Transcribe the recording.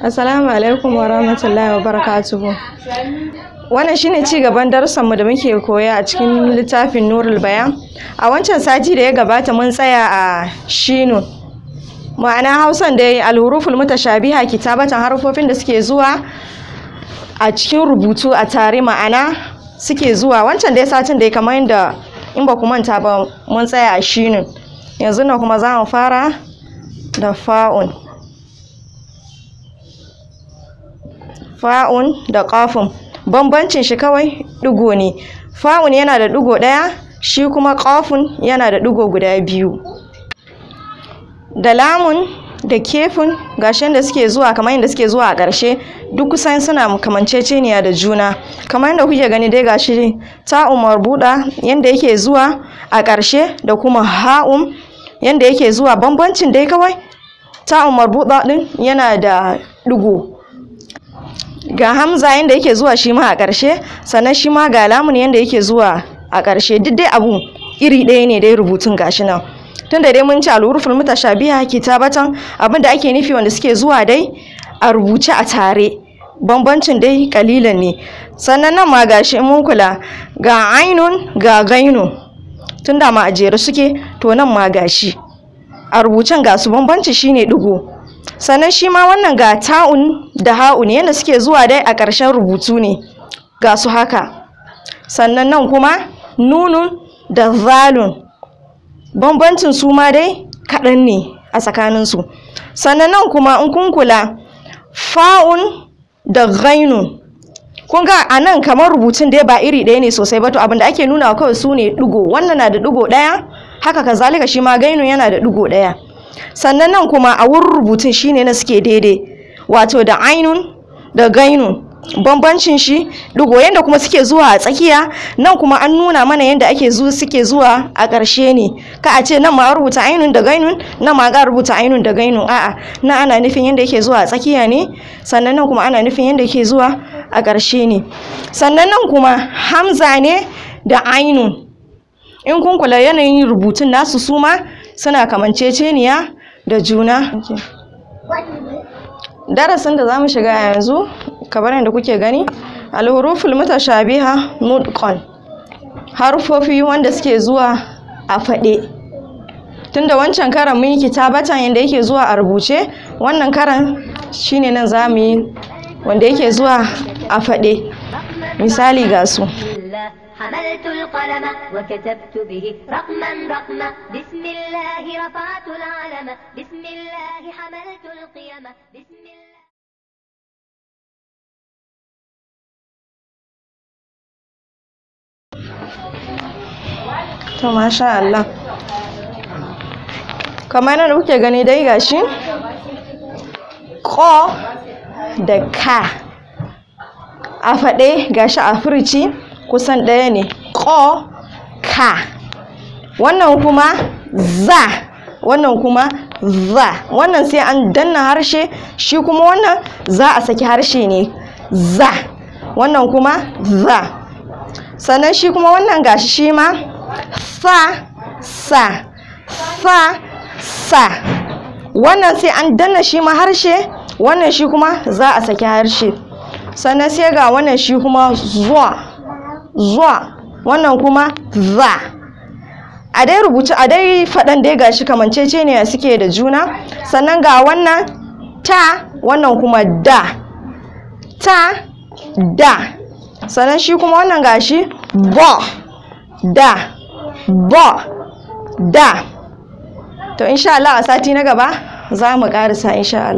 Assalamu alaikum wa rahmatullahi wa barakatuhu. Wannan shine ci gaban darussanmu da muke koya a cikin littafin Nurul Bayan. A wancan sati da ya gabata mun tsaya a shinun. Ma'ana Hausan dai al-huruful mutashabiha kitabatan harufofin da suke zuwa a cikin rubutu a tare, ma'ana suke zuwa wancan dai satin da ya kamar yadda in ba ku manta ba mun tsaya a shinun. Yanzu na kuma za mu fara da fa'un. Fa'un da ƙafun bambancin shi kawai ɗigo ne. Fa'un yana da ɗigo ɗaya, shi kuma ƙafun yana da ɗigo guda biyu. Da lamun da kefun gashin da suke zuwa kamar yadda suke zuwa a ƙarshe duk kusan suna kamanceceniya da juna. Kamar yadda kuke gani dai gashi ta'un marbuɗa yadda yake zuwa a ƙarshe da kuma ha'un yadda yake zuwa, bambancin dai kawai ta'un marbuɗa ɗin yana da ɗigo. Ga hamza yanda yake zuwa shi ma a ƙarshe, sannan shi ma ga lamun yanda yake zuwa a ƙarshe, duk dai abu iri ɗaya ne dai rubutun gashi nan. Tunda dai mun ci al-huruful mutashabiha kitabatan, abinda ake nufi wanda suke zuwa dai a rubuce a tare, bambancin dai kalilan ne. Sannan nan ma gashi in mun kula ga ainun ga gainun, tunda ma a jere suke to nan ma gashi a rubucen ga su bambanci shine ɗigo. Sannan shi ma wannan ga ta'un da ha'un yadda suke zuwa dai a ƙarshen rubutu ne ga su haka. Sannan nan kuma nunun da zalun bambancin su ma dai kaɗan ne a tsakaninsu. Sannan nan kuma in kun kula fa'un da ghainun, kun ga a nan kamar rubutun dai ba iri ɗaya ne sosai ba, to abinda ake nuna kawai su ne ɗigo. Wannan na da ɗigo ɗaya, haka kazalika shi ma gainun yana da ɗigo ɗaya. Sannan nan kuma a wurin rubutun shine na suke daidai, wato da ainun da gainun bambancin shi ɗigo, yadda kuma suke zuwa a tsakiya nan kuma an nuna mana yadda ake suke zuwa a ƙarshe ne. Ka a ce nan ma a rubuta ainun da gainun, nan ma ga rubuta ainun da gainun, a'a nan ana nufin yadda yake zuwa a tsakiya ne, sannan nan kuma ana nufin yadda yake zuwa a ƙarshe ne. Sannan nan kuma hamza ne da ainun, in kun kula yanayin rubutun nasu su ma suna kamanceceniya da juna. Darasin da za mu shiga yanzu kamar yadda kuke gani al-huruful mutashabiha nutqan, harufofi wanda suke zuwa a faɗe. Tunda wancan karan mun yi kitabatan yadda yake zuwa a rubuce, wannan karan shine nan za mu yi wanda yake zuwa a faɗe. Misali ga su: حملت القلم وكتبت به رقما رقما بسم الله رفعت العلم بسم الله حملت القيم بسم الله. To masha Allah, kamar yadda kuke gani dai gashi ko da ka a faɗe gashi a furici kusan ɗaya ne, ko ka. Wannan kuma za, wannan kuma za. Wannan sai an danna harshe, shi kuma wannan za a saki harshe ne, za. Wannan kuma za. Sannan shi kuma wannan gashi shi ma sa sa sa sa. Wannan sai an danna shi ma harshe, wannan shi kuma za a saki harshe. Sannan sai ga wannan shi kuma zuwa zuwa, wannan kuma za. A dai rubutu a dai faɗan dai gashi kamanceceniya suke da juna. Sannan ga wannan ta, wannan kuma da, ta da. Sannan shi kuma wannan gashi ba da, ba da. To insha Allah a sati na gaba za mu ƙarisa insha Allah.